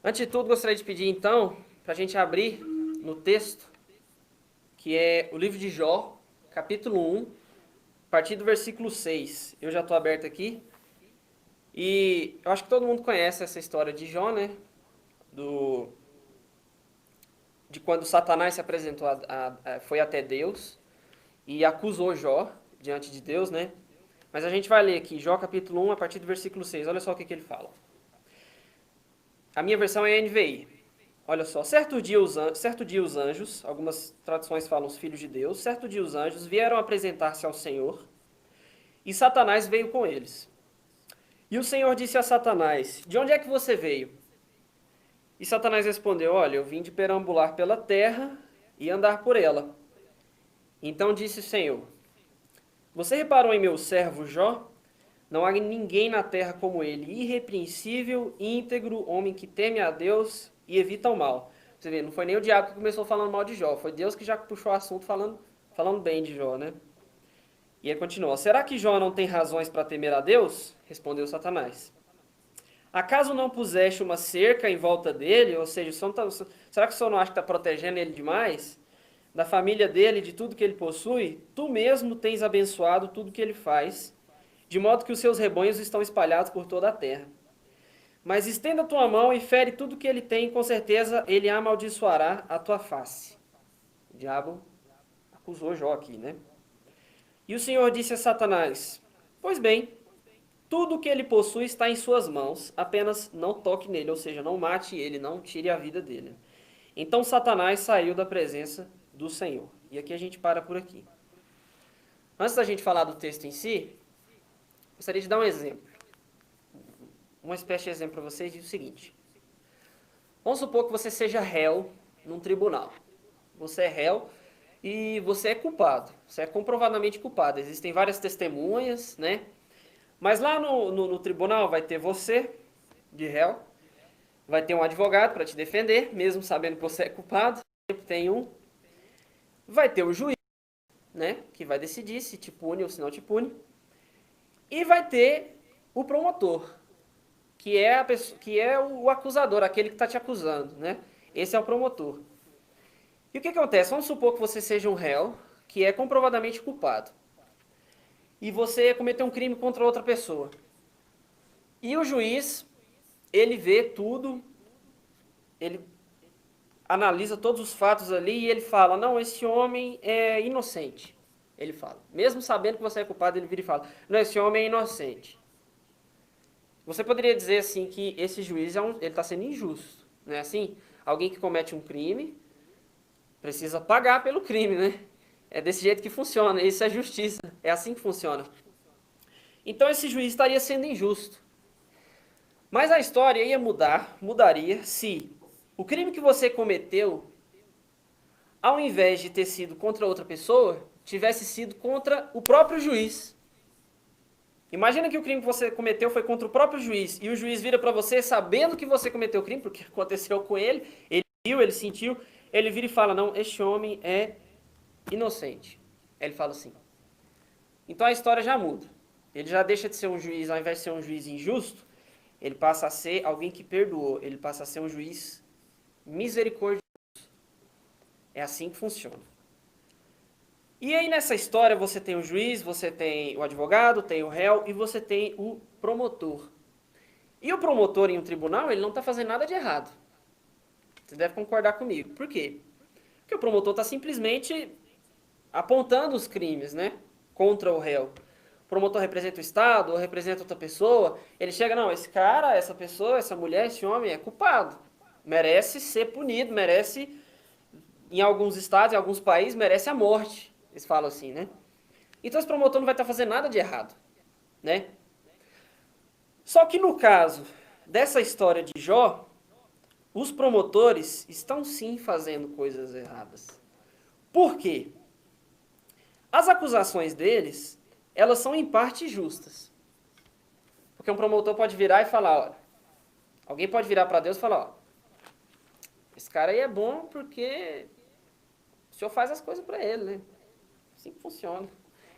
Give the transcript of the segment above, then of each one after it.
Antes de tudo, gostaria de pedir, então, para a gente abrir no texto, que é o livro de Jó, capítulo 1, a partir do versículo 6. Eu já estou aberto aqui. E eu acho que todo mundo conhece essa história de Jó, né? Do, de quando Satanás se apresentou, foi até Deus e acusou Jó diante de Deus, né? Mas a gente vai ler aqui, Jó capítulo 1, a partir do versículo 6. Olha só o que ele fala. A minha versão é a NVI. Olha só, certo dia os anjos, algumas traduções falam os filhos de Deus, certo dia os anjos vieram apresentar-se ao Senhor e Satanás veio com eles. E o Senhor disse a Satanás: De onde é que você veio? E Satanás respondeu: Olha, eu vim de perambular pela terra e andar por ela. Então disse o Senhor: Você reparou em meu servo Jó? Não há ninguém na terra como ele, irrepreensível, íntegro, homem que teme a Deus e evita o mal. Você vê, não foi nem o diabo que começou falando mal de Jó, foi Deus que já puxou o assunto falando bem de Jó, né? E ele continuou: Será que Jó não tem razões para temer a Deus? Respondeu Satanás. Acaso não puseste uma cerca em volta dele? Ou seja, será que o senhor não acha que está protegendo ele demais? Da família dele, de tudo que ele possui? Tu mesmo tens abençoado tudo que ele faz, de modo que os seus rebanhos estão espalhados por toda a terra. Mas estenda a tua mão e fere tudo que ele tem, com certeza ele amaldiçoará a tua face. O diabo acusou Jó aqui, né? E o Senhor disse a Satanás: Pois bem, tudo o que ele possui está em suas mãos, apenas não toque nele, ou seja, não mate ele, não tire a vida dele. Então Satanás saiu da presença do Senhor. E aqui a gente para por aqui. Antes da gente falar do texto em si, gostaria de dar um exemplo. Uma espécie de exemplo para vocês diz o seguinte. Vamos supor que você seja réu num tribunal. Você é réu e você é culpado. Você é comprovadamente culpado. Existem várias testemunhas, né? Mas lá no tribunal vai ter você, de réu, vai ter um advogado para te defender, mesmo sabendo que você é culpado. Tem um. Vai ter o juiz, né? Que vai decidir se te pune ou se não te pune. E vai ter o promotor, que é o acusador, aquele que está te acusando, né? Esse é o promotor. E o que acontece? Vamos supor que você seja um réu que é comprovadamente culpado. E você cometeu um crime contra outra pessoa. E o juiz, ele vê tudo, ele analisa todos os fatos ali e ele fala: Não, esse homem é inocente. Ele fala. Mesmo sabendo que você é culpado, ele vira e fala: Não, esse homem é inocente. Você poderia dizer assim que esse juiz ele está sendo injusto, não é assim? Alguém que comete um crime precisa pagar pelo crime, né? É desse jeito que funciona, isso é justiça, é assim que funciona. Então esse juiz estaria sendo injusto. Mas a história mudaria se o crime que você cometeu, ao invés de ter sido contra outra pessoa, tivesse sido contra o próprio juiz. Imagina que o crime que você cometeu foi contra o próprio juiz e o juiz vira para você sabendo que você cometeu o crime, porque aconteceu com ele viu, ele sentiu, ele vira e fala: Não, este homem é inocente. Ele fala assim. Então a história já muda. Ele já deixa de ser um juiz, ao invés de ser um juiz injusto, ele passa a ser alguém que perdoou, ele passa a ser um juiz misericordioso. É assim que funciona. E aí nessa história você tem o juiz, você tem o advogado, tem o réu e você tem o promotor. E o promotor em um tribunal, ele não está fazendo nada de errado. Você deve concordar comigo. Por quê? Porque o promotor está simplesmente apontando os crimes, né? Contra o réu. O promotor representa o Estado ou representa outra pessoa. Ele chega: Não, esse cara, essa pessoa, essa mulher, esse homem é culpado. Merece ser punido, merece, em alguns estados, em alguns países, merece a morte. Eles falam assim, né? Então esse promotor não vai estar fazendo nada de errado, né? Só que no caso dessa história de Jó, os promotores estão sim fazendo coisas erradas. Por quê? As acusações deles, elas são em parte justas. Porque um promotor pode virar e falar: Olha, alguém pode virar para Deus e falar: Ó, esse cara aí é bom porque o senhor faz as coisas para ele, né? Assim que funciona.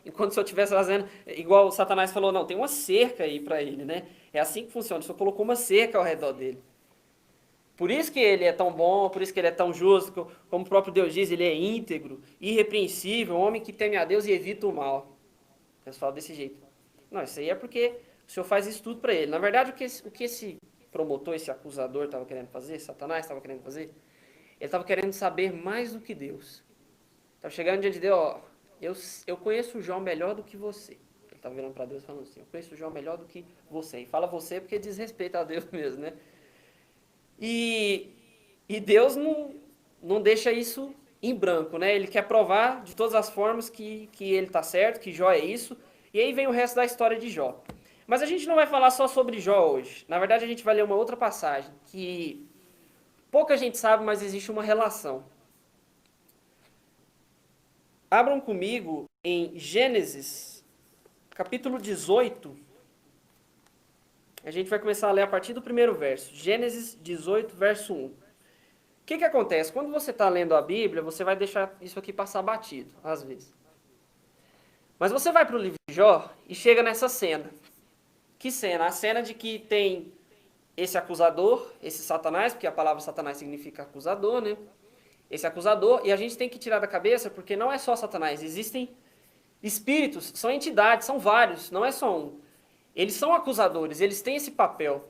Enquanto o senhor estivesse fazendo, igual o Satanás falou: Não, tem uma cerca aí para ele, né? É assim que funciona. O senhor colocou uma cerca ao redor dele. Por isso que ele é tão bom, por isso que ele é tão justo, como o próprio Deus diz, ele é íntegro, irrepreensível, um homem que teme a Deus e evita o mal. O pessoal desse jeito. Não, isso aí é porque o Senhor faz isso tudo para ele. Na verdade, o que esse promotor, esse acusador estava querendo fazer, Satanás estava querendo fazer, ele estava querendo saber mais do que Deus. Estava chegando diante de Deus, ó, eu conheço o João melhor do que você. Ele estava virando para Deus falando assim, eu conheço o João melhor do que você. E fala você porque diz respeito a Deus mesmo, né? E, e Deus não deixa isso em branco, né? Ele quer provar de todas as formas que ele está certo, que Jó é isso. E aí vem o resto da história de Jó. Mas a gente não vai falar só sobre Jó hoje. Na verdade, a gente vai ler uma outra passagem que pouca gente sabe, mas existe uma relação. Abram comigo em Gênesis, capítulo 18. A gente vai começar a ler a partir do primeiro verso. Gênesis 18, verso 1. O que acontece? Quando você está lendo a Bíblia, você vai deixar isso aqui passar batido, às vezes. Mas você vai para o livro de Jó e chega nessa cena. Que cena? A cena de que tem esse acusador, esse Satanás, porque a palavra Satanás significa acusador, né? Esse acusador, e a gente tem que tirar da cabeça, porque não é só Satanás, existem espíritos, são entidades, são vários, não é só um. Eles são acusadores, eles têm esse papel,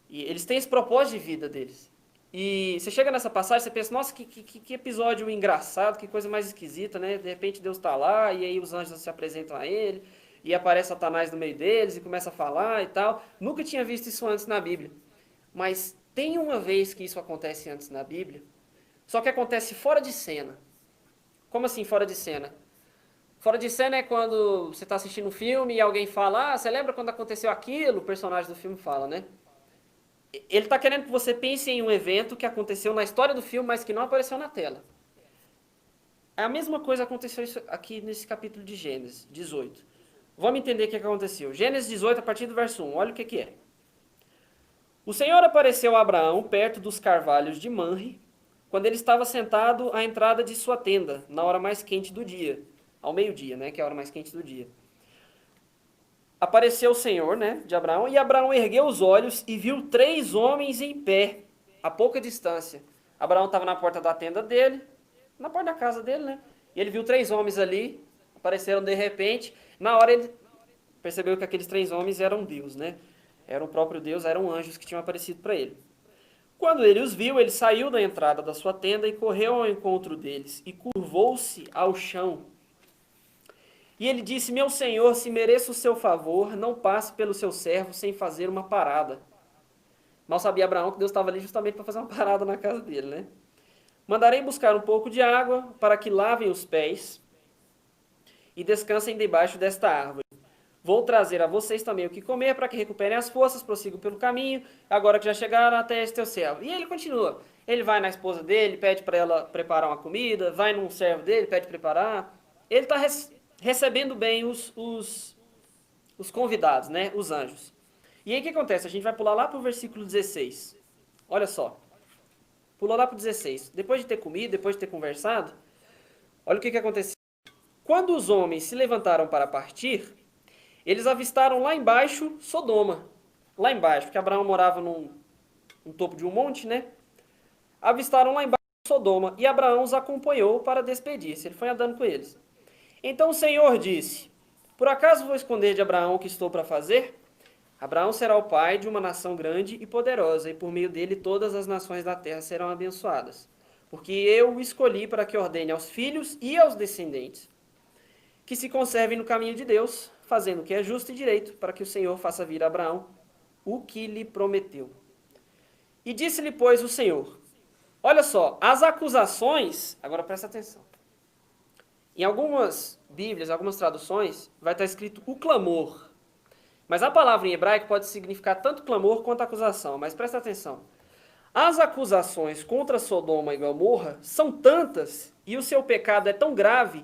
e eles têm esse propósito de vida deles. E você chega nessa passagem, você pensa, nossa, que episódio engraçado, que coisa mais esquisita, né? De repente Deus está lá, e aí os anjos se apresentam a ele, e aparece Satanás no meio deles, e começa a falar e tal. Nunca tinha visto isso antes na Bíblia. Mas tem uma vez que isso acontece antes na Bíblia, só que acontece fora de cena. Como assim fora de cena? Fora de cena é quando você está assistindo um filme e alguém fala, você lembra quando aconteceu aquilo? O personagem do filme fala, né? Ele está querendo que você pense em um evento que aconteceu na história do filme, mas que não apareceu na tela. A mesma coisa aconteceu aqui nesse capítulo de Gênesis 18. Vamos entender o que aconteceu. Gênesis 18, a partir do verso 1. Olha o que é. O Senhor apareceu a Abraão perto dos carvalhos de Manre, quando ele estava sentado à entrada de sua tenda, na hora mais quente do dia. Ao meio-dia, né? Que é a hora mais quente do dia. Apareceu o Senhor, né, de Abraão, e Abraão ergueu os olhos e viu 3 homens em pé, a pouca distância. Abraão estava na porta da tenda dele, na porta da casa dele, né? E ele viu 3 homens ali, apareceram de repente. Na hora ele percebeu que aqueles 3 homens eram Deus, né? Era o próprio Deus, eram anjos que tinham aparecido para ele. Quando ele os viu, ele saiu da entrada da sua tenda e correu ao encontro deles e curvou-se ao chão. E ele disse, meu senhor, se mereço o seu favor, não passe pelo seu servo sem fazer uma parada. Mal sabia Abraão que Deus estava ali justamente para fazer uma parada na casa dele, né? Mandarei buscar um pouco de água para que lavem os pés e descansem debaixo desta árvore. Vou trazer a vocês também o que comer para que recuperem as forças, prossigam pelo caminho, agora que já chegaram até este teu servo. E ele continua. Ele vai na esposa dele, pede para ela preparar uma comida, vai num servo dele, pede preparar. Ele está recebendo bem os convidados, né? Os anjos. E aí o que acontece? A gente vai pular lá para o versículo 16. Olha só. Pulou lá para o 16. Depois de ter comido, depois de ter conversado, olha o que aconteceu. Quando os homens se levantaram para partir, eles avistaram lá embaixo Sodoma. Lá embaixo, porque Abraão morava no topo de um monte, né? Avistaram lá embaixo Sodoma e Abraão os acompanhou para despedir-se. Ele foi andando com eles. Então o Senhor disse, por acaso vou esconder de Abraão o que estou para fazer? Abraão será o pai de uma nação grande e poderosa, e por meio dele todas as nações da terra serão abençoadas. Porque eu o escolhi para que ordene aos filhos e aos descendentes, que se conservem no caminho de Deus, fazendo o que é justo e direito, para que o Senhor faça vir a Abraão o que lhe prometeu. E disse-lhe, pois, o Senhor, olha só, as acusações, agora presta atenção, em algumas Bíblias, algumas traduções, vai estar escrito o clamor. Mas a palavra em hebraico pode significar tanto clamor quanto acusação. Mas presta atenção. As acusações contra Sodoma e Gomorra são tantas e o seu pecado é tão grave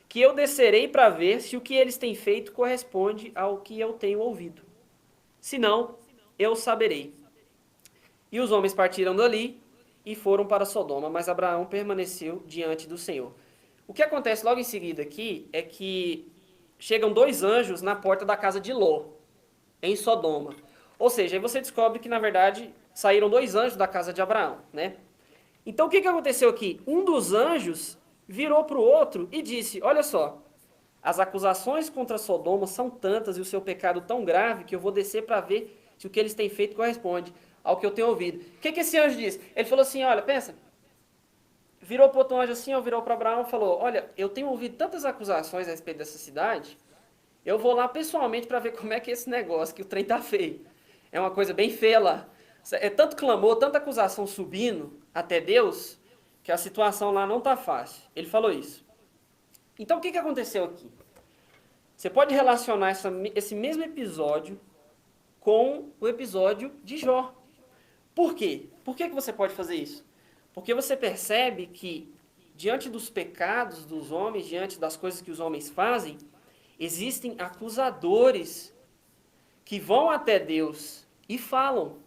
que eu descerei para ver se o que eles têm feito corresponde ao que eu tenho ouvido. Se não, eu saberei. E os homens partiram dali e foram para Sodoma, mas Abraão permaneceu diante do Senhor. O que acontece logo em seguida aqui é que chegam 2 anjos na porta da casa de Ló, em Sodoma. Ou seja, aí você descobre que, na verdade, saíram 2 anjos da casa de Abraão, né? Então o que aconteceu aqui? Um dos anjos virou para o outro e disse: olha só, as acusações contra Sodoma são tantas e o seu pecado tão grave que eu vou descer para ver se o que eles têm feito corresponde ao que eu tenho ouvido. O que esse anjo disse? Ele falou assim: olha, pensa, virou para o outro anjo assim, ou virou para Abraão e falou: olha, eu tenho ouvido tantas acusações a respeito dessa cidade, eu vou lá pessoalmente para ver como é que é esse negócio, que o trem tá feio. É uma coisa bem feia lá. É tanto clamor, tanta acusação subindo até Deus, que a situação lá não tá fácil. Ele falou isso. Então o que aconteceu aqui? Você pode relacionar esse mesmo episódio com o episódio de Jó. Por quê? Por que você pode fazer isso? Porque você percebe que, diante dos pecados dos homens, diante das coisas que os homens fazem, existem acusadores que vão até Deus e falam.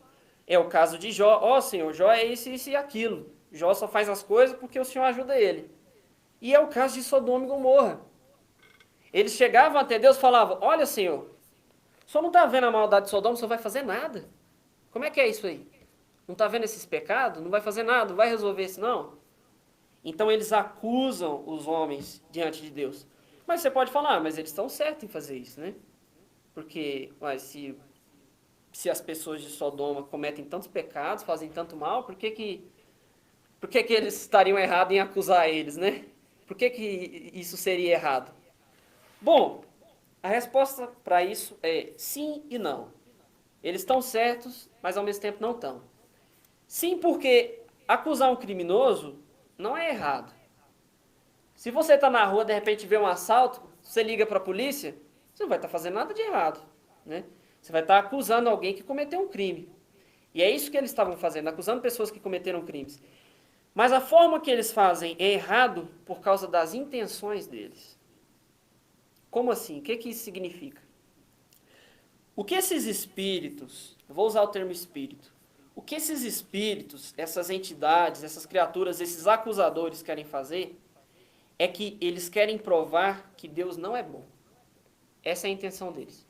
É o caso de Jó. Ó, Senhor, Jó é isso, isso e aquilo. Jó só faz as coisas porque o Senhor ajuda ele. E é o caso de Sodoma e Gomorra. Eles chegavam até Deus e falavam: olha, Senhor, o Senhor não está vendo a maldade de Sodoma, o Senhor vai fazer nada. Como é que é isso aí? Não está vendo esses pecados? Não vai fazer nada, não vai resolver isso não? Então eles acusam os homens diante de Deus. Mas você pode falar: mas eles estão certos em fazer isso, né? Porque se as pessoas de Sodoma cometem tantos pecados, fazem tanto mal, por que eles estariam errados em acusar eles, né? Por que isso seria errado? Bom, a resposta para isso é sim e não. Eles estão certos, mas ao mesmo tempo não estão. Sim, porque acusar um criminoso não é errado. Se você está na rua, de repente vê um assalto, você liga para a polícia, você não vai estar fazendo nada de errado, né? Você vai estar acusando alguém que cometeu um crime. E é isso que eles estavam fazendo, acusando pessoas que cometeram crimes. Mas a forma que eles fazem é errado por causa das intenções deles. Como assim? O que isso significa? O que esses espíritos, eu vou usar o termo espírito, o que esses espíritos, essas entidades, essas criaturas, esses acusadores querem fazer é que eles querem provar que Deus não é bom. Essa é a intenção deles.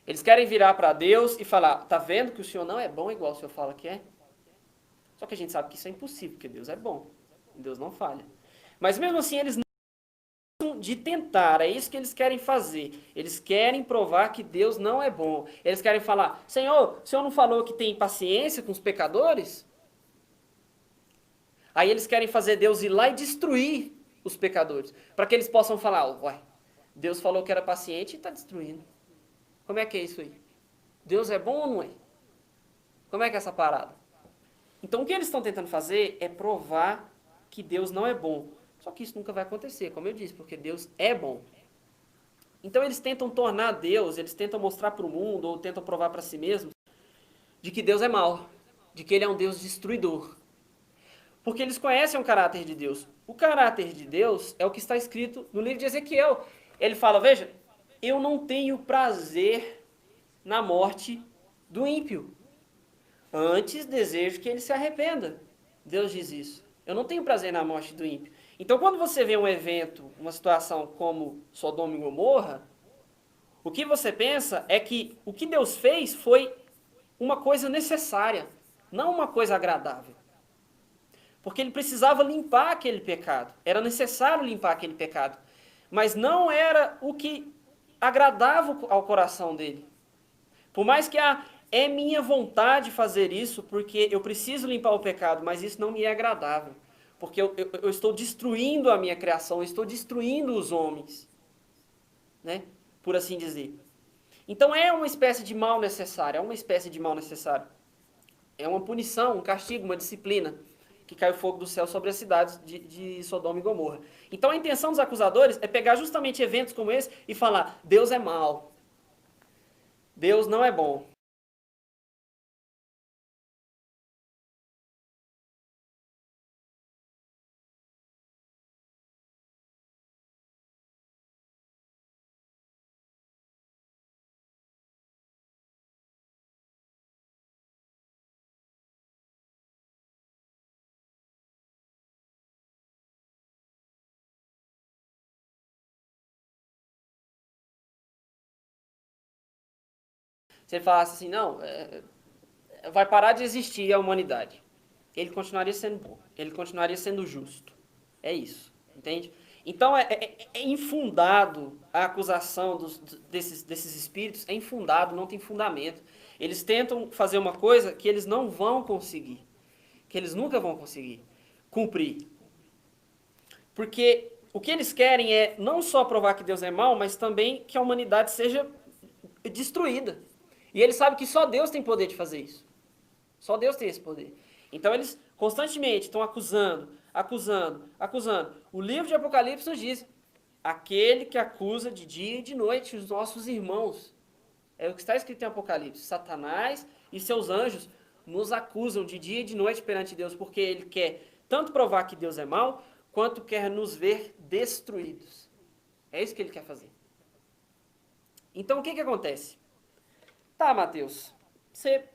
Eles querem virar para Deus e falar: tá vendo que o Senhor não é bom igual o Senhor fala que é? Só que a gente sabe que isso é impossível, porque Deus é bom. Deus não falha. Mas mesmo assim eles não de tentar, é isso que eles querem fazer. Eles querem provar que Deus não é bom. Eles querem falar: Senhor, o Senhor não falou que tem paciência com os pecadores? Aí eles querem fazer Deus ir lá e destruir os pecadores, para que eles possam falar: uai, Deus falou que era paciente e está destruindo. Como é que é isso aí? Deus é bom ou não é? Como é que é essa parada? Então o que eles estão tentando fazer é provar que Deus não é bom. Só que isso nunca vai acontecer, como eu disse, porque Deus é bom. Então eles tentam tornar Deus, eles tentam mostrar para o mundo, ou tentam provar para si mesmos, de que Deus é mau, de que ele é um Deus destruidor. Porque eles conhecem o caráter de Deus. O caráter de Deus é o que está escrito no livro de Ezequiel. Ele fala: veja, eu não tenho prazer na morte do ímpio. Antes desejo que ele se arrependa. Deus diz isso. Eu não tenho prazer na morte do ímpio. Então, quando você vê um evento, uma situação como Sodoma e Gomorra, o que você pensa é que o que Deus fez foi uma coisa necessária, não uma coisa agradável. Porque ele precisava limpar aquele pecado. Era necessário limpar aquele pecado. Mas não era o que agradava ao coração dele. Por mais que é minha vontade fazer isso, porque eu preciso limpar o pecado, mas isso não me é agradável. Porque eu estou destruindo a minha criação, eu estou destruindo os homens. Né? Por assim dizer. Então é uma espécie de mal necessário, é uma espécie de mal necessário. É uma punição, um castigo, uma disciplina que cai o fogo do céu sobre as cidades de Sodoma e Gomorra. Então a intenção dos acusadores é pegar justamente eventos como esse e falar: Deus é mau, Deus não é bom. Se ele falasse assim: não, vai parar de existir a humanidade. Ele continuaria sendo bom, ele continuaria sendo justo. É isso, entende? Então é infundado a acusação desses espíritos, é infundado, não tem fundamento. Eles tentam fazer uma coisa que eles não vão conseguir, que eles nunca vão conseguir cumprir. Porque o que eles querem é não só provar que Deus é mau, mas também que a humanidade seja destruída. E eles sabem que só Deus tem poder de fazer isso. Só Deus tem esse poder. Então eles constantemente estão acusando. O livro de Apocalipse nos diz: aquele que acusa de dia e de noite os nossos irmãos. É o que está escrito em Apocalipse. Satanás e seus anjos nos acusam de dia e de noite perante Deus, porque ele quer tanto provar que Deus é mau, quanto quer nos ver destruídos. É isso que ele quer fazer. Então o que acontece? Tá, Mateus, você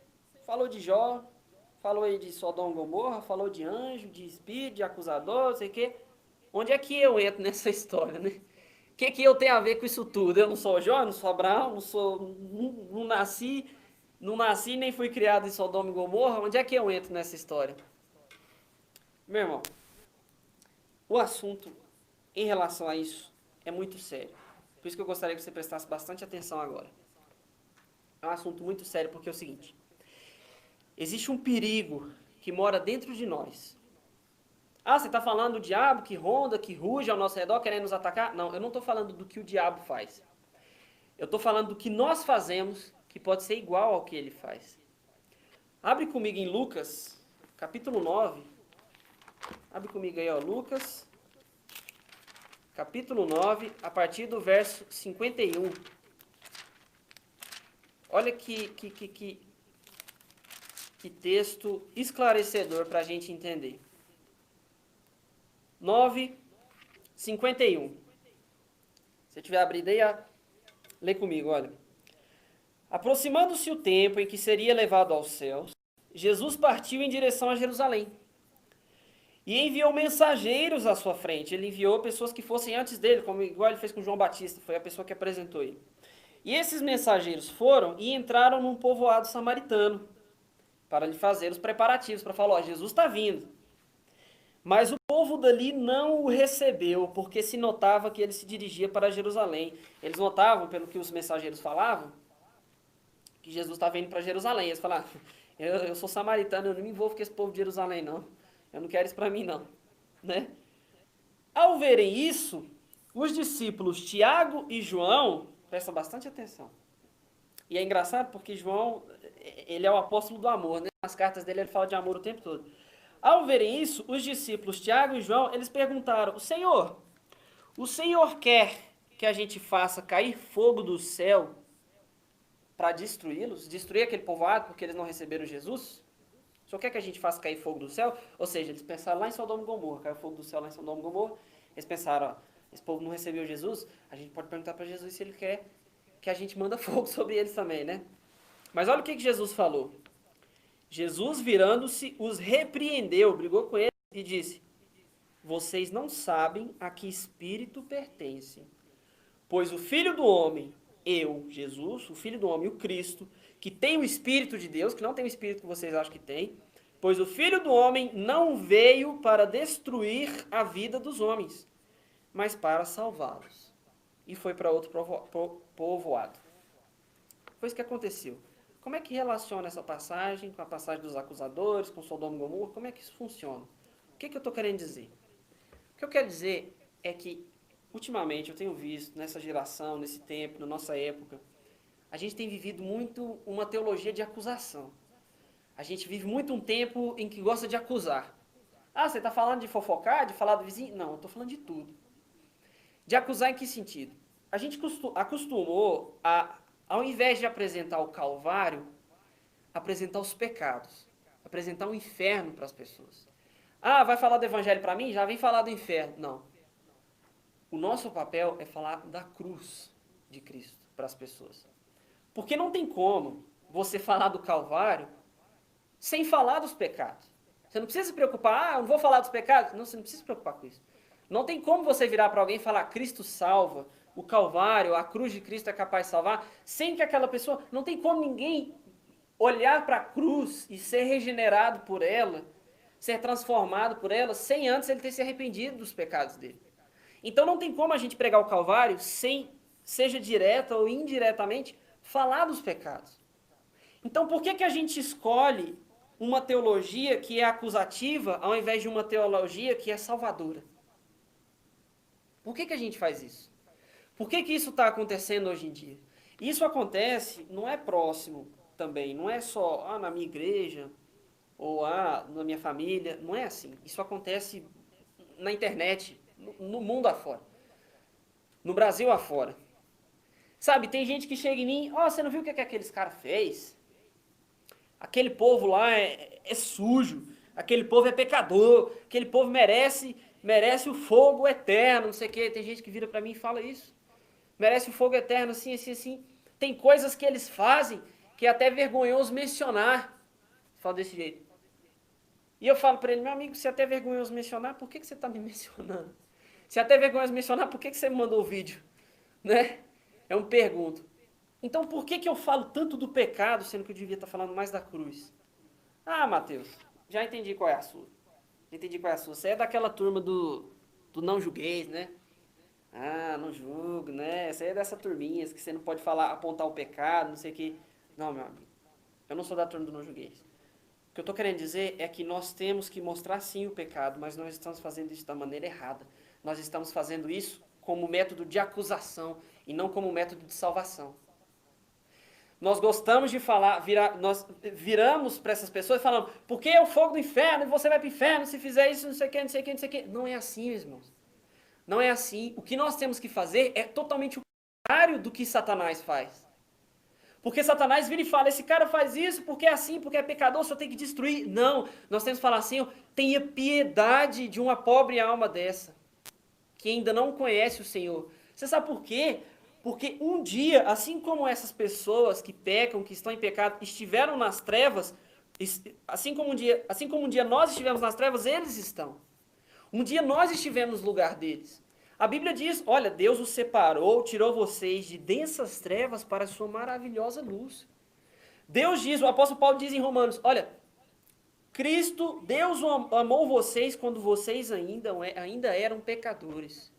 falou de Jó, falou aí de Sodoma e Gomorra, falou de anjo, de espírito, de acusador, não sei o quê. Onde é que eu entro nessa história, né? O que eu tenho a ver com isso tudo? Eu não sou Jó, não sou Abraão, não nasci nem fui criado em Sodoma e Gomorra. Onde é que eu entro nessa história? Meu irmão, o assunto em relação a isso é muito sério. Por isso que eu gostaria que você prestasse bastante atenção agora. É um assunto muito sério porque é o seguinte: existe um perigo que mora dentro de nós. Ah, você está falando do diabo que ronda, que ruge ao nosso redor querendo nos atacar? Não, eu não estou falando do que o diabo faz. Eu estou falando do que nós fazemos que pode ser igual ao que ele faz. Abre comigo em Lucas, capítulo 9. Abre comigo aí, ó, Lucas, capítulo 9, a partir do verso 51. Olha que texto esclarecedor para a gente entender. 9, 51. Se você tiver abrido aí, lê comigo, olha. Aproximando-se o tempo em que seria levado aos céus, Jesus partiu em direção a Jerusalém. E enviou mensageiros à sua frente. Ele enviou pessoas que fossem antes dele, como igual ele fez com João Batista, foi a pessoa que apresentou ele. E esses mensageiros foram e entraram num povoado samaritano para lhe fazer os preparativos, para falar: ó, Jesus está vindo. Mas o povo dali não o recebeu, porque se notava que ele se dirigia para Jerusalém. Eles notavam, pelo que os mensageiros falavam, que Jesus estava indo para Jerusalém. Eles falaram: eu sou samaritano, eu não me envolvo com esse povo de Jerusalém, não. Eu não quero isso para mim, não. Né? Ao verem isso, os discípulos Tiago e João, prestam bastante atenção. E é engraçado porque João, ele é o apóstolo do amor, né? Nas cartas dele ele fala de amor o tempo todo. Ao verem isso, os discípulos Tiago e João, eles perguntaram: o Senhor quer que a gente faça cair fogo do céu para destruí-los? Destruir aquele povoado porque eles não receberam Jesus? O Senhor quer que a gente faça cair fogo do céu? Ou seja, eles pensaram lá em Sodoma e Gomorra, caiu fogo do céu lá em Sodoma e Gomorra. Eles pensaram: ó, esse povo não recebeu Jesus, a gente pode perguntar para Jesus se ele quer que a gente manda fogo sobre eles também, né? Mas olha o que Jesus falou. Jesus, virando-se, os repreendeu, brigou com eles e disse: vocês não sabem a que espírito pertencem, pois o Filho do Homem, eu, Jesus, o Filho do Homem, o Cristo, que tem o Espírito de Deus, que não tem o Espírito que vocês acham que tem, pois o Filho do Homem não veio para destruir a vida dos homens, mas para salvá-los. E foi para outro povoado. Foi isso que aconteceu. Como é que relaciona essa passagem com a passagem dos acusadores, com Sodoma e Gomorra? Como é que isso funciona? O que eu estou querendo dizer? O que eu quero dizer é que, ultimamente, eu tenho visto, nessa geração, nesse tempo, na nossa época, a gente tem vivido muito uma teologia de acusação. A gente vive muito um tempo em que gosta de acusar. Ah, você está falando de fofocar, de falar do vizinho? Não, eu estou falando de tudo. De acusar em que sentido? A gente acostumou a, ao invés de apresentar o Calvário, apresentar os pecados, apresentar o inferno para as pessoas. Ah, vai falar do evangelho para mim? Já vem falar do inferno. Não. O nosso papel é falar da cruz de Cristo para as pessoas. Porque não tem como você falar do Calvário sem falar dos pecados. Você não precisa se preocupar: eu não vou falar dos pecados. Não, você não precisa se preocupar com isso. Não tem como você virar para alguém e falar: Cristo salva, o Calvário, a cruz de Cristo é capaz de salvar, sem que aquela pessoa... Não tem como ninguém olhar para a cruz e ser regenerado por ela, ser transformado por ela, sem antes ele ter se arrependido dos pecados dele. Então não tem como a gente pregar o Calvário sem, seja direta ou indiretamente, falar dos pecados. Então por que a gente escolhe uma teologia que é acusativa ao invés de uma teologia que é salvadora? Por que a gente faz isso? Por que isso está acontecendo hoje em dia? Isso acontece, não é próximo também, não é só na minha igreja ou na minha família, não é assim. Isso acontece na internet, no mundo afora, no Brasil afora. Sabe, tem gente que chega em mim, você não viu o que aqueles caras fez? Aquele povo lá é sujo, aquele povo é pecador, aquele povo merece o fogo eterno, não sei o quê. Tem gente que vira pra mim e fala isso. Merece o fogo eterno, assim, assim, assim. Tem coisas que eles fazem que é até vergonhoso mencionar. Fala desse jeito. E eu falo pra ele, meu amigo, se é até vergonhoso mencionar, por que você tá me mencionando? Se é até vergonhoso mencionar, por que você me mandou o vídeo? Né? É um pergunto. Então por que eu falo tanto do pecado, sendo que eu devia estar falando mais da cruz? Mateus, já entendi qual é a sua. Já entendi qual é a sua. Você é daquela turma do não julgueis, né? Não julgo, né? Você é dessa turminha que você não pode falar, apontar o pecado, não sei o que. Não, meu amigo. Eu não sou da turma do não julgueis. O que eu estou querendo dizer é que nós temos que mostrar sim o pecado, mas nós estamos fazendo isso da maneira errada. Nós estamos fazendo isso como método de acusação e não como método de salvação. Nós gostamos de falar, nós viramos para essas pessoas falando, porque é o fogo do inferno e você vai para o inferno se fizer isso, não sei o que, não sei o que, não sei o que. Não é assim, meus irmãos. Não é assim. O que nós temos que fazer é totalmente o contrário do que Satanás faz. Porque Satanás vira e fala, esse cara faz isso porque é assim, porque é pecador, só tem que destruir. Não, nós temos que falar assim, tenha piedade de uma pobre alma dessa, que ainda não conhece o Senhor. Você sabe por quê? Porque um dia, assim como essas pessoas que pecam, que estão em pecado, estiveram nas trevas, assim como um dia nós estivemos nas trevas, eles estão. Um dia nós estivemos no lugar deles. A Bíblia diz, olha, Deus os separou, tirou vocês de densas trevas para a sua maravilhosa luz. Deus diz, o apóstolo Paulo diz em Romanos, olha, Deus amou vocês quando vocês ainda eram pecadores.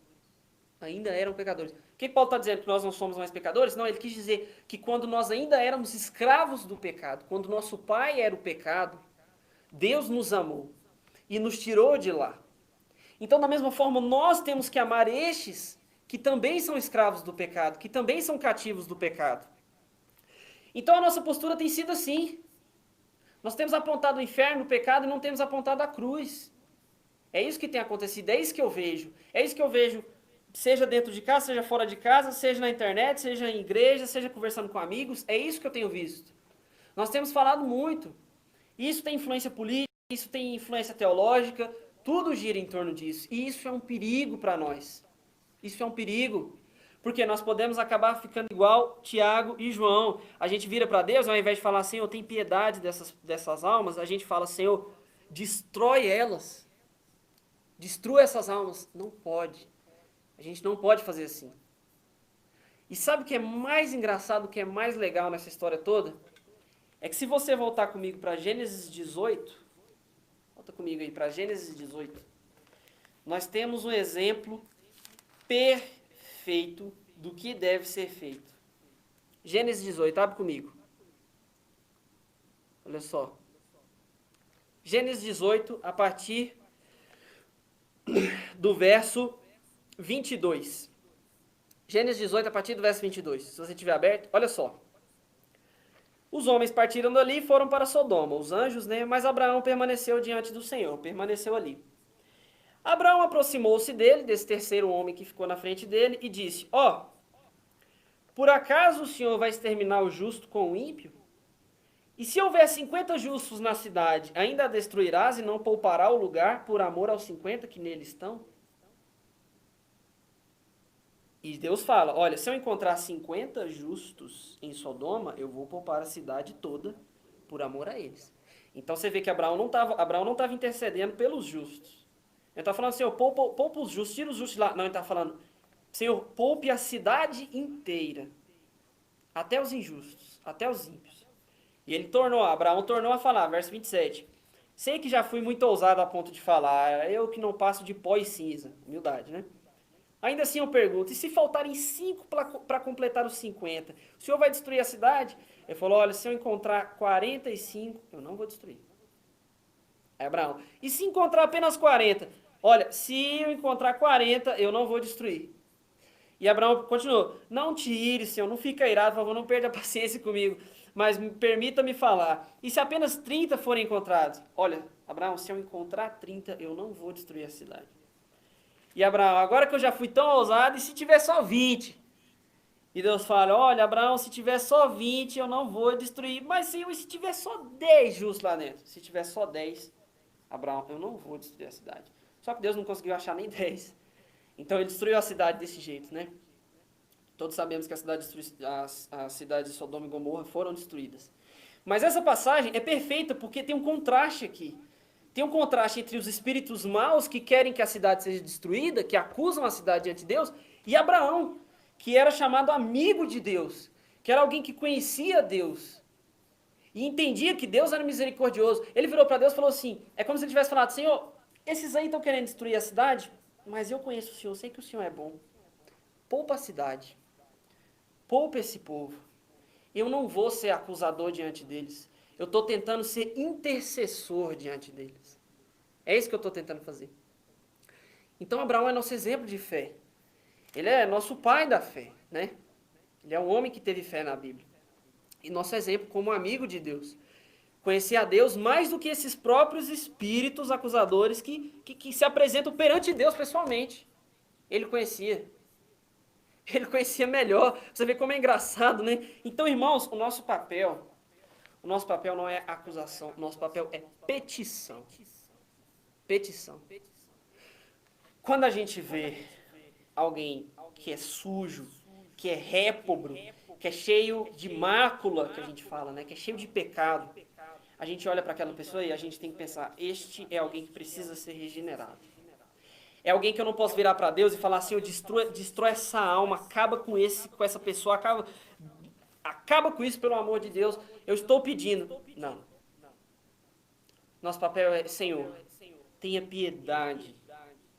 Ainda eram pecadores. O que Paulo está dizendo? Que nós não somos mais pecadores? Não, ele quis dizer que quando nós ainda éramos escravos do pecado, quando nosso pai era o pecado, Deus nos amou e nos tirou de lá. Então, da mesma forma, nós temos que amar estes que também são escravos do pecado, que também são cativos do pecado. Então, a nossa postura tem sido assim. Nós temos apontado o inferno, o pecado, e não temos apontado a cruz. É isso que tem acontecido, é isso que eu vejo. É isso que eu vejo, seja dentro de casa, seja fora de casa, seja na internet, seja em igreja, seja conversando com amigos. É isso que eu tenho visto. Nós temos falado muito. Isso tem influência política, isso tem influência teológica, tudo gira em torno disso. E isso é um perigo para nós. Isso é um perigo. Porque nós podemos acabar ficando igual Tiago e João. A gente vira para Deus, ao invés de falar, Senhor, tem piedade dessas almas, a gente fala, Senhor, destrói elas. Destrua essas almas. Não pode. A gente não pode fazer assim. E sabe o que é mais engraçado, o que é mais legal nessa história toda? É que se você voltar comigo para Gênesis 18, volta comigo aí para Gênesis 18, nós temos um exemplo perfeito do que deve ser feito. Gênesis 18, abre comigo. Olha só. Gênesis 18, a partir do verso 22. Gênesis 18, a partir do verso 22. Se você tiver aberto, olha só. Os homens partiram dali e foram para Sodoma, os anjos, né? Mas Abraão permaneceu diante do Senhor, permaneceu ali. Abraão aproximou-se dele, desse terceiro homem que ficou na frente dele, e disse, por acaso o Senhor vai exterminar o justo com o ímpio? E se houver 50 justos na cidade, ainda a destruirás e não poupará o lugar por amor aos 50 que nele estão? E Deus fala, olha, se eu encontrar 50 justos em Sodoma, eu vou poupar a cidade toda por amor a eles. Então você vê que Abraão não estava intercedendo pelos justos. Ele está falando, Senhor, poupa os justos, tira os justos lá. Não, ele está falando, Senhor, poupe a cidade inteira, até os injustos, até os ímpios. E Abraão tornou a falar, verso 27. Sei que já fui muito ousado a ponto de falar, eu que não passo de pó e cinza. Humildade, né? Ainda assim eu pergunto, e se faltarem 5 para completar os 50, o senhor vai destruir a cidade? Ele falou, olha, se eu encontrar 45, eu não vou destruir. Aí Abraão, e se encontrar apenas 40? Olha, se eu encontrar 40, eu não vou destruir. E Abraão continuou, não te ire, senhor, não fica irado, por favor, não perda a paciência comigo, mas permita-me falar. E se apenas 30 forem encontrados? Olha, Abraão, se eu encontrar 30, eu não vou destruir a cidade. E Abraão, agora que eu já fui tão ousado, e se tiver só 20? E Deus fala, olha, Abraão, se tiver só 20, eu não vou destruir. Mas Senhor, e se tiver só 10 justos lá dentro? Se tiver só 10, Abraão, eu não vou destruir a cidade. Só que Deus não conseguiu achar nem 10. Então ele destruiu a cidade desse jeito, né? Todos sabemos que as cidades de Sodoma e Gomorra foram destruídas. Mas essa passagem é perfeita porque tem um contraste aqui. Tem um contraste entre os espíritos maus que querem que a cidade seja destruída, que acusam a cidade diante de Deus, e Abraão, que era chamado amigo de Deus, que era alguém que conhecia Deus e entendia que Deus era misericordioso. Ele virou para Deus e falou assim, é como se ele tivesse falado, Senhor, esses aí estão querendo destruir a cidade, mas eu conheço o Senhor, eu sei que o Senhor é bom. Poupa a cidade, poupa esse povo. Eu não vou ser acusador diante deles. Eu estou tentando ser intercessor diante deles. É isso que eu estou tentando fazer. Então Abraão é nosso exemplo de fé. Ele é nosso pai da fé, né? Ele é um homem que teve fé na Bíblia. E nosso exemplo como amigo de Deus. Conhecia a Deus mais do que esses próprios espíritos acusadores que se apresentam perante Deus pessoalmente. Ele conhecia. Ele conhecia melhor. Você vê como é engraçado, né? Então, irmãos, o nosso papel não é acusação, o nosso papel é petição. Petição. Quando a gente vê alguém que é sujo, que é réprobo, que é cheio de mácula, que a gente fala, né? Que é cheio de pecado, a gente olha para aquela pessoa e a gente tem que pensar, este é alguém que precisa ser regenerado. É alguém que eu não posso virar para Deus e falar assim, destrói essa alma, acaba com essa pessoa, acaba com isso pelo amor de Deus, eu estou pedindo. Não. Nosso papel é, Senhor, tenha piedade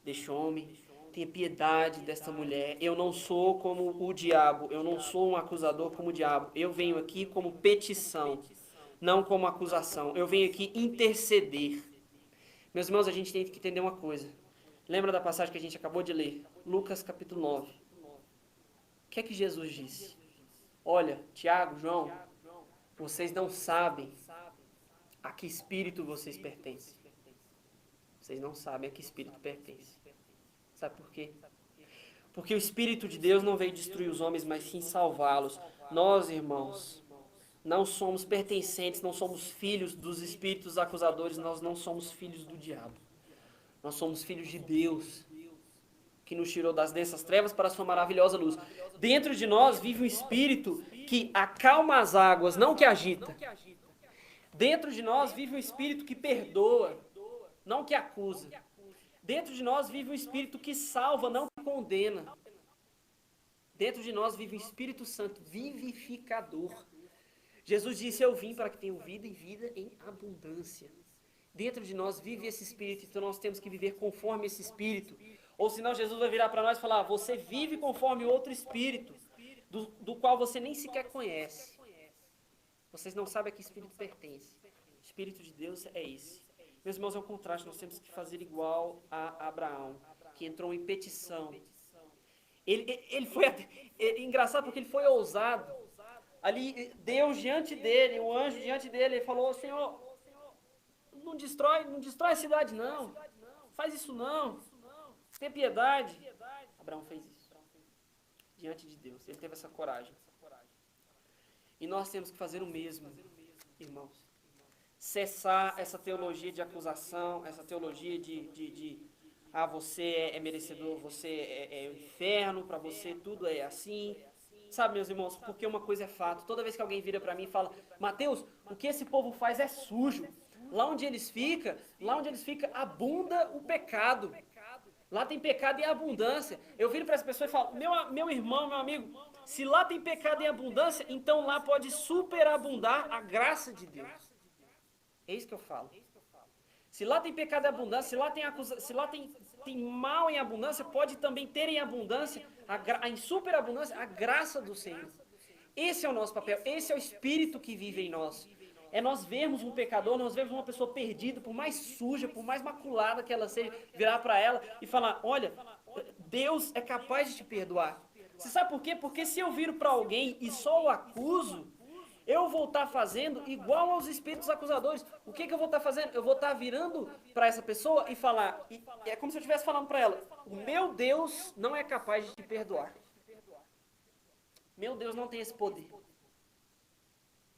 deste homem, tenha piedade desta mulher. Eu não sou como o diabo, eu não sou um acusador como o diabo. Eu venho aqui como petição, não como acusação. Eu venho aqui interceder. Meus irmãos, a gente tem que entender uma coisa. Lembra da passagem que a gente acabou de ler? Lucas capítulo 9. O que é que Jesus disse? Olha, Tiago, João, vocês não sabem a que espírito vocês pertencem. Vocês não sabem a que espírito pertencem. Sabe por quê? Porque o Espírito de Deus não veio destruir os homens, mas sim salvá-los. Nós, irmãos, não somos pertencentes, não somos filhos dos espíritos acusadores, nós não somos filhos do diabo. Nós somos filhos de Deus, que nos tirou das densas trevas para a sua maravilhosa luz. Dentro de nós vive um espírito que acalma as águas, não que agita. Dentro de nós vive um espírito que perdoa, não que acusa. Dentro de nós vive um espírito que salva, não que condena. Dentro de nós vive um Espírito Santo vivificador. Jesus disse, eu vim para que tenham vida e vida em abundância. Dentro de nós vive esse Espírito, então nós temos que viver conforme esse Espírito. Ou senão Jesus vai virar para nós e falar, você vive conforme outro Espírito, do qual você nem sequer conhece. Vocês não sabem a que Espírito pertence. O Espírito de Deus é esse. Meus irmãos, é um contraste, nós temos que fazer igual a Abraão, que entrou em petição. Ele foi engraçado porque ele foi ousado. Ali, Deus diante dele, o anjo diante dele, ele falou, Senhor, não destrói a cidade não, faz isso não, tenha piedade. Abraão fez isso, diante de Deus, ele teve essa coragem. E nós temos que fazer o mesmo, irmãos. Cessar essa teologia de acusação, essa teologia de você é merecedor, você é o inferno, para você tudo é assim. Sabe, meus irmãos, porque uma coisa é fato. Toda vez que alguém vira para mim e fala, Mateus, o que esse povo faz é sujo. Lá onde eles ficam, abunda o pecado. Lá tem pecado em abundância. Eu viro para essa pessoa e falo, meu irmão, meu amigo, Se lá tem pecado em abundância, então lá pode superabundar a graça de Deus. É isso que eu falo. Se lá tem pecado em abundância, se lá tem mal em abundância, pode também ter em abundância, em superabundância, a graça do Senhor. Esse é o nosso papel, esse é o Espírito que vive em nós. É nós vermos um pecador, nós vermos uma pessoa perdida, por mais suja, por mais maculada que ela seja, virar para ela e falar, olha, Deus é capaz de te perdoar. Você sabe por quê? Porque se eu viro para alguém e só o acuso, eu vou estar fazendo igual aos espíritos acusadores. O que eu vou estar fazendo? Eu vou estar virando para essa pessoa e falar, é como se eu estivesse falando para ela, o meu Deus não é capaz de te perdoar. Meu Deus não tem esse poder.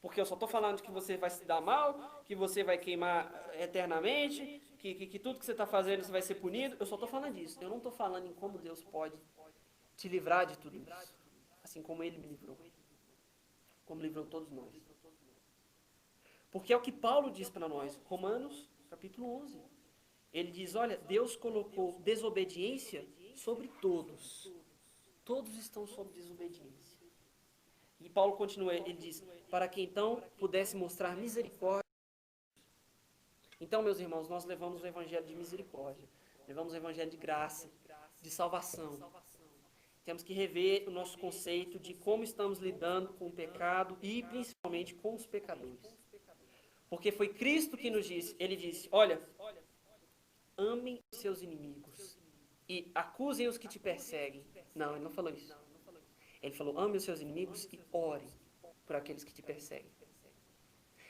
Porque eu só estou falando que você vai se dar mal, que você vai queimar eternamente, que tudo que você está fazendo você vai ser punido. Eu só estou falando disso. Eu não estou falando em como Deus pode te livrar de tudo isso. Assim como Ele me livrou. Como livrou todos nós. Porque é o que Paulo diz para nós. Romanos, capítulo 11. Ele diz, olha, Deus colocou desobediência sobre todos. Todos estão sob desobediência. E Paulo continua, ele diz, para que então pudesse mostrar misericórdia. Então, meus irmãos, nós levamos o evangelho de misericórdia, levamos o evangelho de graça, de salvação. Temos que rever o nosso conceito de como estamos lidando com o pecado e principalmente com os pecadores. Porque foi Cristo que nos disse, ele disse, olha, amem os seus inimigos e acusem os que te perseguem. Não, ele não falou isso. Ele falou, ame os seus inimigos e ore por aqueles que te perseguem.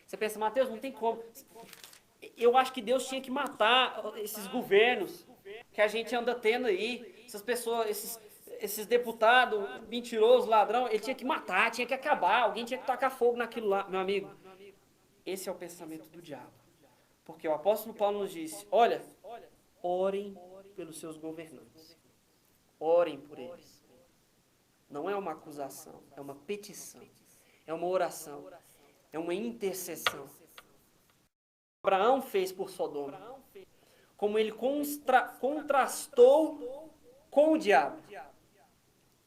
Você pensa, Mateus, não tem como. Eu acho que Deus tinha que matar esses governos que a gente anda tendo aí, essas pessoas, esses deputados mentirosos, ladrão, ele tinha que matar, tinha que acabar, alguém tinha que tacar fogo naquilo lá. Meu amigo, esse é o pensamento do diabo. Porque o apóstolo Paulo nos disse, olha, orem pelos seus governantes. Orem por eles. Não é uma acusação, é uma petição, é uma oração, é uma intercessão. Abraão fez por Sodoma, como ele contrastou com o diabo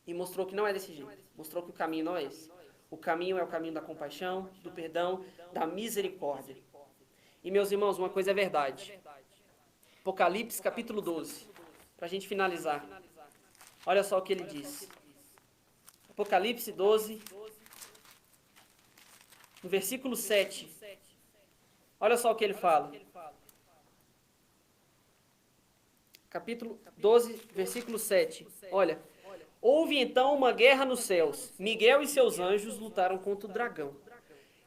e mostrou que não é desse jeito, mostrou que o caminho não é esse. O caminho é o caminho da compaixão, do perdão, da misericórdia. E meus irmãos, uma coisa é verdade. Apocalipse capítulo 12, para a gente finalizar. Olha só o que ele diz. Apocalipse 12, no versículo 7. Olha só o que ele fala. Capítulo 12, versículo 7. Olha. Houve então uma guerra nos céus. Miguel e seus anjos lutaram contra o dragão.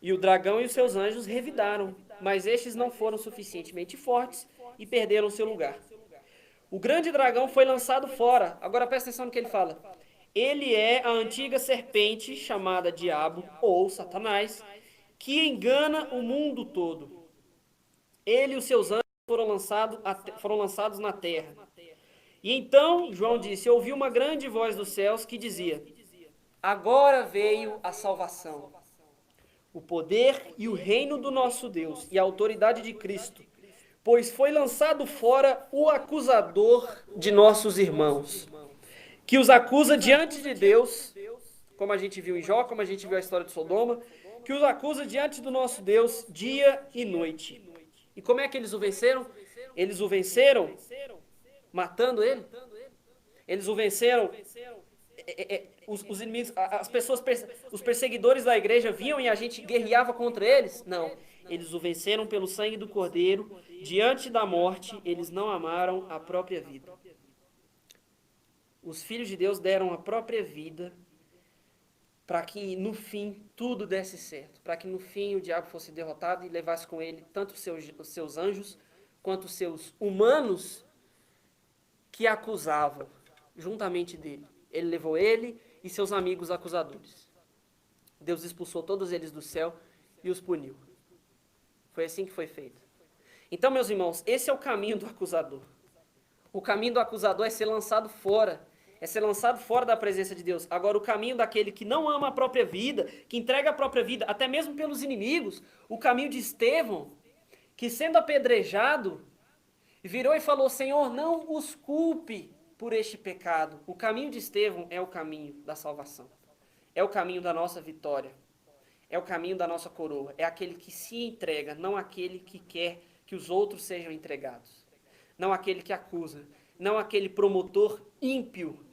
E o dragão e os seus anjos revidaram, mas estes não foram suficientemente fortes e perderam seu lugar. O grande dragão foi lançado fora. Agora presta atenção no que ele fala. Ele é a antiga serpente chamada Diabo ou Satanás, que engana o mundo todo. Ele e os seus anjos foram lançados na terra. E então, João disse, ouvi uma grande voz dos céus que dizia, agora veio a salvação, o poder e o reino do nosso Deus e a autoridade de Cristo, pois foi lançado fora o acusador de nossos irmãos, que os acusa diante de Deus, como a gente viu em Jó, como a gente viu a história de Sodoma, que os acusa diante do nosso Deus dia e noite. E como é que eles o venceram? Eles o venceram matando ele. Eles o venceram. Os inimigos, as pessoas, os perseguidores da igreja vinham e a gente guerreava contra eles? Não. Eles o venceram pelo sangue do Cordeiro. Diante da morte, eles não amaram a própria vida. Os filhos de Deus deram a própria vida para que no fim tudo desse certo. Para que no fim o diabo fosse derrotado e levasse com ele tanto os seus anjos quanto os seus humanos que acusavam juntamente dele. Ele levou ele e seus amigos acusadores. Deus expulsou todos eles do céu e os puniu. Foi assim que foi feito. Então, meus irmãos, esse é o caminho do acusador. O caminho do acusador é ser lançado fora. É ser lançado fora da presença de Deus. Agora, o caminho daquele que não ama a própria vida, que entrega a própria vida, até mesmo pelos inimigos, o caminho de Estevão, que sendo apedrejado, virou e falou, Senhor, não os culpe por este pecado. O caminho de Estevão é o caminho da salvação. é o caminho da nossa vitória, é o caminho da nossa coroa, é aquele que se entrega, não aquele que quer que os outros sejam entregados, não aquele que acusa, não aquele promotor ímpio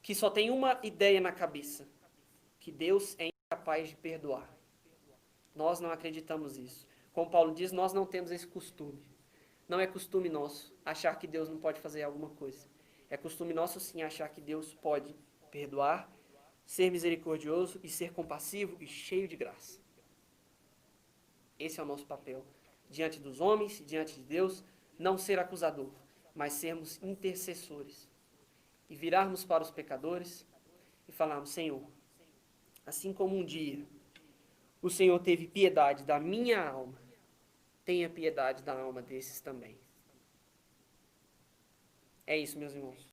que só tem uma ideia na cabeça, que Deus é incapaz de perdoar. Nós não acreditamos nisso. Como Paulo diz, nós não temos esse costume. Não é costume nosso achar que Deus não pode fazer alguma coisa. É costume nosso sim achar que Deus pode perdoar, ser misericordioso e ser compassivo e cheio de graça. Esse é o nosso papel. Diante dos homens, diante de Deus, não ser acusador, mas sermos intercessores. E virarmos para os pecadores e falarmos, Senhor, assim como um dia o Senhor teve piedade da minha alma, tenha piedade da alma desses também. É isso, meus irmãos.